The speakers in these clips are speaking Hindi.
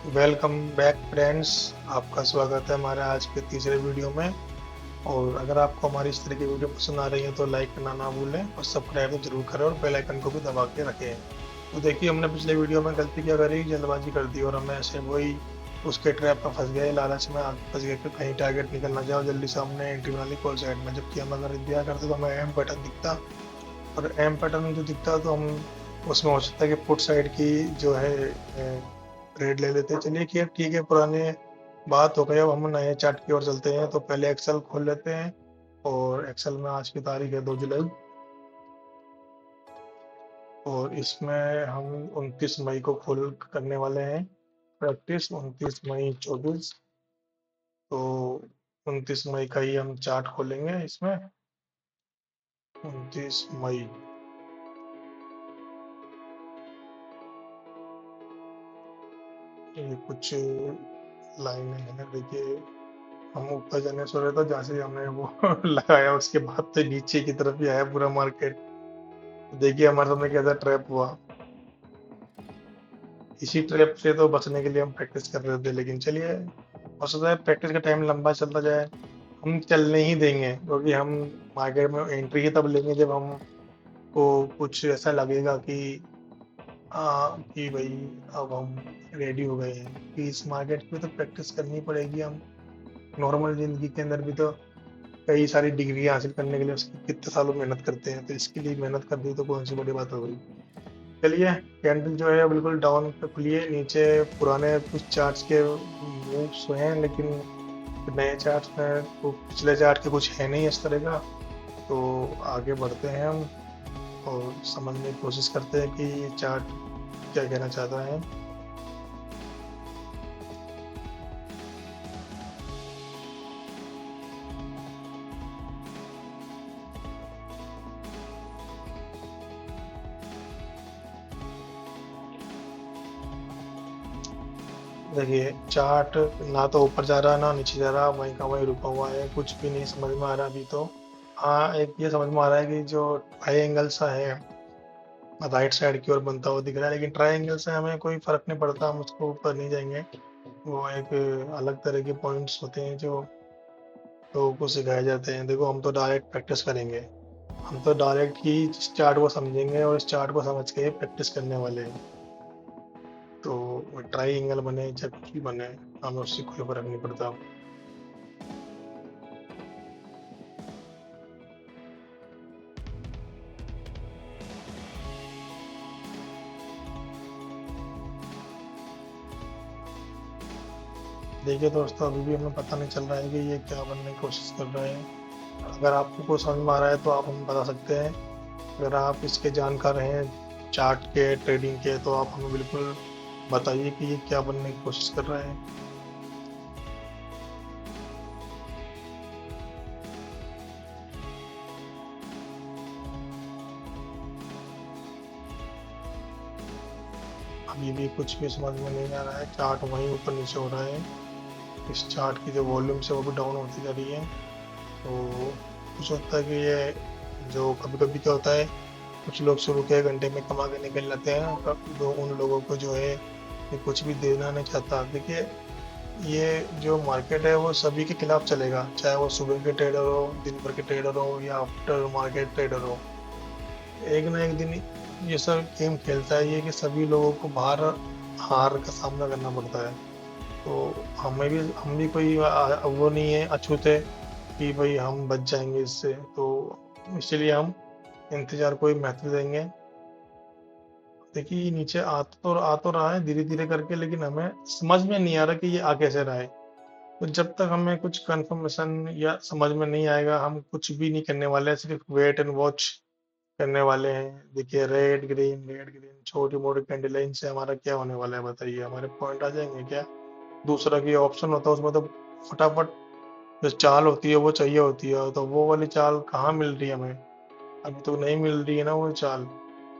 Welcome back friends. आपका स्वागत है हमारे आज के तीसरे वीडियो में। और अगर आपको हमारी इस तरह की वीडियो पसंद आ रही है तो लाइक करना ना भूलें और सब्सक्राइब तो जरूर करें और बेल आइकन को भी दबा के रखें। तो देखिए, हमने पिछले वीडियो में गलती क्या करी, जल्दबाजी कर दी और हमें ऐसे वही उसके ट्रैप में फंस गए, लालच में आगे फंस गए कि कहीं टारगेट निकल ना जाओ, जल्दी से हमने एंट्री बना ली कॉल साइड में। जबकि हम अगर इंतजार करते तो हमें एम पैटर्न दिखता, और एम पैटर्न जो दिखता तो हम उसमें हो सकता है कि पुट साइड की जो है ट्रेड ले लेते हैं। चलिए खैर ठीक है, पुराने बात हो गई। अब हम नए चार्ट की ओर चलते हैं। तो पहले एक्सेल खोल लेते हैं, और एक्सेल में आज की तारीख है 2 जुलाई, और इसमें हम 29 मई को खोल करने वाले हैं प्रैक्टिस। 29 मई 24। तो 29 मई का ही हम चार्ट खोलेंगे इसमें। 29 मई, ये कुछ लाइनें हैं देखिए। हम ऊपर जाने सो रहे थे, जैसे ही हमने वो लगाया उसके बाद से नीचे की तरफ ही आया पूरा मार्केट। देखिए हमारे सामने कैसा ट्रैप हुआ। इसी ट्रैप से तो बचने के लिए हम प्रैक्टिस कर रहे थे, लेकिन चलिए, हो सकता है प्रैक्टिस का टाइम लंबा चलता जाए। हम चलने ही देंगे, क्योंकि हम मार्केट में एंट्री ही तब लेंगे जब हमको कुछ ऐसा लगेगा कि भाई अब हम रेडी हो गए हैं। कि इस मार्केट में तो प्रैक्टिस करनी पड़ेगी। हम नॉर्मल जिंदगी के अंदर भी तो कई सारी डिग्री हासिल करने के लिए उसकी कितने सालों मेहनत करते हैं, तो इसके लिए मेहनत कर दी तो कौन सी बड़ी बात हो गई। चलिए, कैंडल जो है बिल्कुल डाउन पे खुली है। नीचे पुराने कुछ चार्ट्स के मूव्स हुए हैं, लेकिन नए चार्ट्स में तो पिछले चार्ट के कुछ है नहीं इस तरह का। तो आगे बढ़ते हैं हम और समझने की कोशिश करते हैं कि ये चार्ट क्या कहना चाहता है। देखिए, चार्ट ना तो ऊपर जा रहा ना नीचे जा रहा, वहीं का वहीं रुका हुआ है। कुछ भी नहीं समझ में आ रहा अभी तो। हाँ, एक ये समझ में आ रहा है कि जो ट्राइंगल सा है राइट साइड की ओर बनता हुआ दिख रहा है, लेकिन ट्राइंगल से हमें कोई फर्क नहीं पड़ता, हम उसको ऊपर नहीं जाएंगे। वो एक अलग तरह के पॉइंट्स होते हैं जो लोगों को सिखाए जाते हैं। देखो, हम तो डायरेक्ट प्रैक्टिस करेंगे। हम तो डायरेक्ट ही इस चार्ट को समझेंगे और इस चार्ट को समझ के प्रैक्टिस करने वाले हैं। तो ट्राइंगल बने चाहे कुछ भी बने, हमें उससे कोई फर्क नहीं पड़ता। देखिए दोस्तों, अभी भी हमें पता नहीं चल रहा है कि ये क्या बनने की कोशिश कर रहे हैं। अगर आपको कुछ समझ में आ रहा है तो आप हमें बता सकते हैं। अगर आप इसके जानकार हैं चार्ट के, ट्रेडिंग के, तो आप हमें बिल्कुल बताइए कि ये क्या बनने की कोशिश कर रहे हैं। अभी भी कुछ भी समझ में नहीं आ रहा है। चार्ट वहीं ऊपर नीचे हो रहा है। इस चार्ट की जो वॉल्यूम्स है वो भी डाउन होती जा रही है। तो कुछ होता है कि ये जो कभी कभी क्या होता है, कुछ लोग शुरू के घंटे में कमा के निकल जाते हैं। तो उन लोगों को जो है ये कुछ भी देना नहीं चाहता। देखिए, ये जो मार्केट है वो सभी के खिलाफ चलेगा, चाहे वो सुबह के ट्रेडर हो, दिन भर के ट्रेडर हो, या आफ्टर मार्केट ट्रेडर हो। एक ना एक दिन ये सब गेम खेलता है ये कि सभी लोगों को बाहर हार का सामना करना पड़ता है। तो हम भी कोई वो नहीं है अछूते कि भाई हम बच जाएंगे इससे। तो इसलिए हम इंतजार को ही महत्व देंगे। देखिए, ये नीचे आ तो रहा है धीरे धीरे करके, लेकिन हमें समझ में नहीं आ रहा कि ये आ कैसे रहा है। तो जब तक हमें कुछ कंफर्मेशन या समझ में नहीं आएगा, हम कुछ भी नहीं करने वाले हैं, सिर्फ वेट एंड वॉच करने वाले हैं। देखिए, रेड ग्रीन छोटी मोटी कैंडल लाइन से हमारा क्या होने वाला है बताइए? हमारे पॉइंट आ जाएंगे क्या? दूसरा की ऑप्शन होता है उसमें तो फटाफट जो चाल होती है वो चाहिए होती है, तो वो वाली चाल कहाँ मिल रही है हमें? अभी तो नहीं मिल रही है ना वो चाल।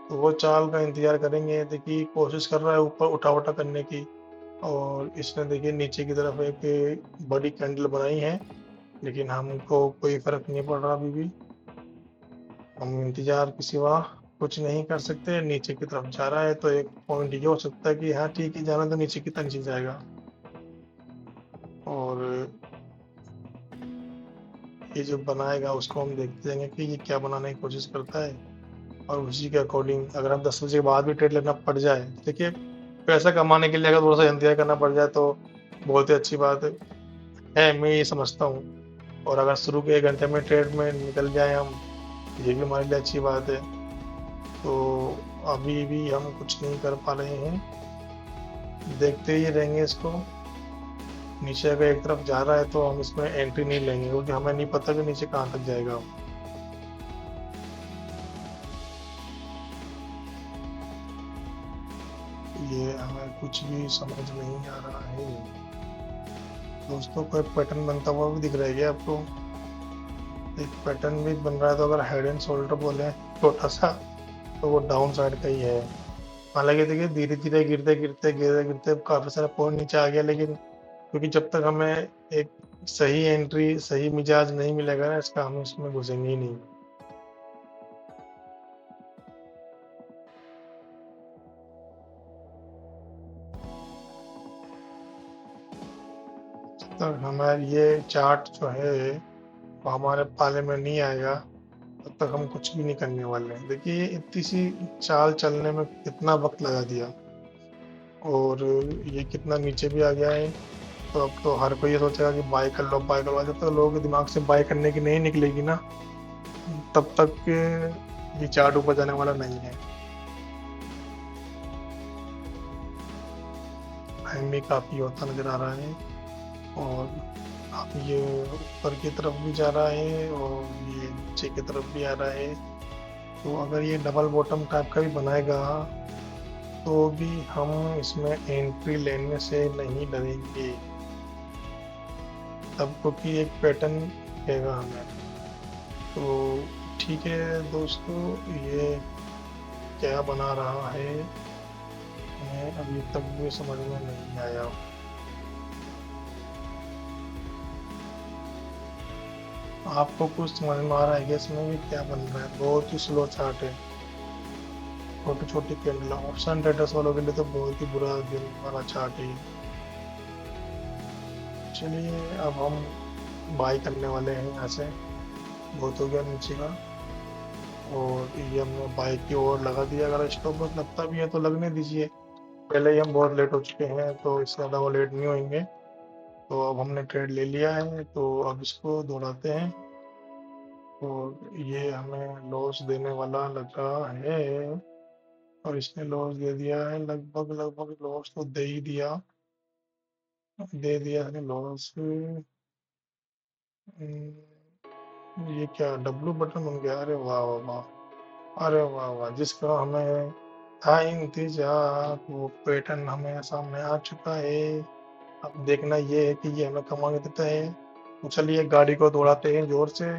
तो वो चाल का इंतजार करेंगे। देखिए, कोशिश कर रहा है ऊपर उठा उठा करने की, और इसने देखिए नीचे की तरफ एक बड़ी कैंडल बनाई है, लेकिन हमको कोई फर्क नहीं पड़ रहा अभी भी। हम इंतजार के सिवा कुछ नहीं कर सकते, नीचे की तरफ जा रहा है तो एक पॉइंट ये हो सकता है कि हाँ ठीक है जाना तो नीचे की तरफ नीचे जाएगा। और ये जो बनाएगा उसको हम देखते जाएंगे कि ये क्या बनाने की कोशिश करता है, और उसी के अकॉर्डिंग अगर हम 10 बजे के बाद भी ट्रेड लेना पड़ जाए, देखिए पैसा कमाने के लिए अगर थोड़ा सा इंतजार करना पड़ जाए तो बहुत ही अच्छी बात है, मैं ये समझता हूँ। और अगर शुरू के 1 घंटे में ट्रेड में निकल जाए हम, ये भी हमारे लिए अच्छी बात है। तो अभी भी हम कुछ नहीं कर पा रहे हैं, देखते ही रहेंगे इसको। नीचे अगर एक तरफ जा रहा है तो हम इसमें एंट्री नहीं लेंगे, क्योंकि हमें नहीं पता कि नीचे कहाँ तक जाएगा। ये हमें कुछ भी समझ नहीं आ रहा है दोस्तों। कोई पैटर्न बनता हुआ भी दिख रहा है क्या आपको? एक पैटर्न भी बन रहा है, तो अगर हेड एंड शोल्डर बोले छोटा सा, तो वो डाउन साइड का ही है। हालांकि देखिए धीरे धीरे गिरते गिरते गिरते गिरते काफी सारा पॉइंट नीचे आ गया, लेकिन क्योंकि जब तक हमें एक सही एंट्री सही मिजाज नहीं मिलेगा ना इसका, हम इसमें घुसेंगे ही नहीं। जब तक हमारे ये चार्ट जो है वो हमारे पाले में नहीं आएगा, तब तक हम कुछ भी नहीं करने वाले हैं। देखिए ये इतनी सी चाल चलने में कितना वक्त लगा दिया, और ये कितना नीचे भी आ गया है। तो अब तो हर कोई ये सोचेगा कि बाय कर लो बाय कर लो। जब तक लोगों के दिमाग से बाय करने की नहीं निकलेगी ना, तब तक ये चार्ट ऊपर जाने वाला नहीं है। टाइम भी काफ़ी होता नज़र आ रहा है, और अब ये ऊपर की तरफ भी जा रहा है और ये नीचे की तरफ भी आ रहा है। तो अगर ये डबल बॉटम टाइप का भी बनाएगा तो भी हम इसमें एंट्री लेने से नहीं डरेंगे, तब क्योंकि एक पैटर्न देगा हमें। तो ठीक है दोस्तों, ये क्या बना रहा है हमें अभी तक भी समझ में नहीं आया। आपको कुछ समझ में आ रहा है कि इसमें भी क्या बन रहा है? बहुत ही स्लो चार्ट है, छोटी छोटी कैंडल। ऑप्शन ट्रेडर्स वालों के लिए तो बहुत ही बुरा दिन वाला चार्ट है। चलिए अब हम बाई करने वाले हैं यहाँ से, बहुत हो गया नीचे का। और ये हमने बाई की ओर लगा दिया। अगर स्टॉप लॉस लगता भी है तो लगने दीजिए, पहले ही हम बहुत लेट हो चुके हैं, तो इससे ज़्यादा वो लेट नहीं होंगे। तो अब हमने ट्रेड ले लिया है, तो अब इसको दौड़ाते हैं। और ये हमें लॉस देने वाला लग रहा है, और इसने लॉस दे दिया है। लगभग लगभग लॉस तो दे ही दिया, दे दिया है लॉस। ये क्या डब्लू बटन बन गया? अरे वाह वाह वाह, अरे वाह वाह, जिसका हमें था इंतजार वो पैटर्न हमें सामने आ चुका है। अब देखना ये है कि ये हमें कमा के देता है। तो चलिए गाड़ी को दौड़ाते हैं जोर से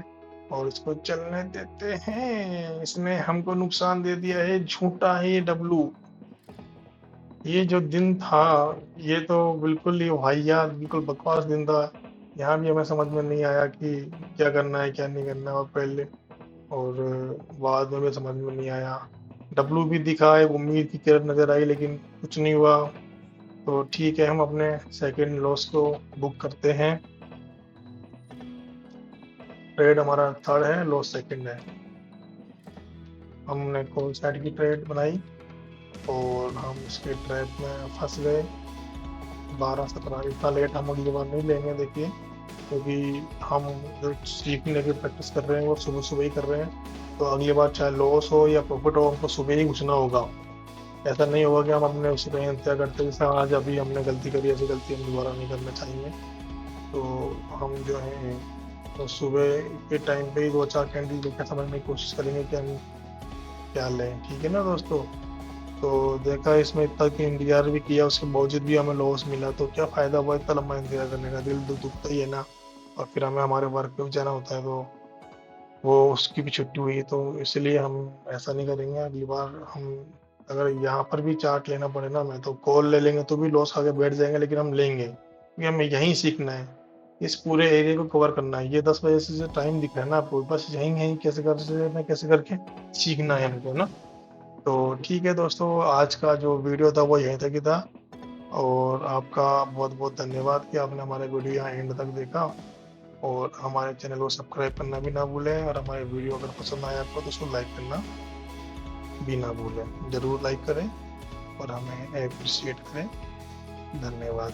और इसको चलने देते हैं। इसने हमको नुकसान दे दिया है, झूठा है ये डब्लू। ये जो दिन था ये तो बिल्कुल ही वाहियात, बिल्कुल बकवास दिन था। यहाँ भी हमें समझ में नहीं आया कि क्या करना है क्या नहीं करना है, और पहले और बाद में भी समझ में नहीं आया। डब्लू भी दिखा, एक उम्मीद की किरण नजर आई, लेकिन कुछ नहीं हुआ। तो ठीक है, हम अपने सेकंड लॉस को बुक करते हैं। ट्रेड हमारा थर्ड है, लॉस सेकंड है। हमने कॉल साइड की ट्रेड बनाई और हम उसके ट्रैप में फंस गए। 12-17 इतना लेट हम अगली बार नहीं लेंगे देखिए, क्योंकि हम जो सीखने की प्रैक्टिस कर रहे हैं वो सुबह सुबह ही कर रहे हैं। तो अगली बार चाहे लॉस हो या प्रॉफिट हो, हमको सुबह ही घुसना होगा। ऐसा नहीं होगा कि हम अपने उसी का इंतजार करते, जैसे आज अभी हमने गलती करी, ऐसी गलती हम दोबारा नहीं करना चाहेंगे। तो हम जो है तो सुबह के टाइम पे ही 2-4 कैंडल देखकर समझने की कोशिश करेंगे कि हम क्या लें। ठीक है ना दोस्तों? तो देखा इसमें इतना कि इंतजार भी किया, उसके बावजूद भी हमें लॉस मिला, तो क्या फ़ायदा हुआ इतना लंबा इंतजार करने का? दिल तो दुखता ही है ना। और फिर हमें हमारे वर्क पे भी जाना होता है, तो वो उसकी भी छुट्टी हुई, तो इसलिए हम ऐसा नहीं करेंगे अगली बार। हम अगर यहाँ पर भी चार्ट लेना पड़े ना, मैं तो कॉल ले लेंगे तो भी लॉस खा के बैठ जाएंगे, लेकिन हम लेंगे क्योंकि हमें यहीं सीखना है, इस पूरे एरिया को कवर करना है। ये 10 बजे से जो टाइम दिख रहा है ना आपको, बस यहीं यहीं कैसे कर ना कैसे करके सीखना है हमको ना। तो ठीक है दोस्तों, आज का जो वीडियो था वो यहीं तक ही था। और आपका बहुत बहुत धन्यवाद कि आपने हमारे वीडियो यहाँ एंड तक देखा। और हमारे चैनल को सब्सक्राइब करना भी ना भूलें, और हमारे वीडियो अगर पसंद आया आपको तो उसको लाइक करना भी ना भूलें। ज़रूर लाइक करें और हमें अप्रिशिएट करें। धन्यवाद।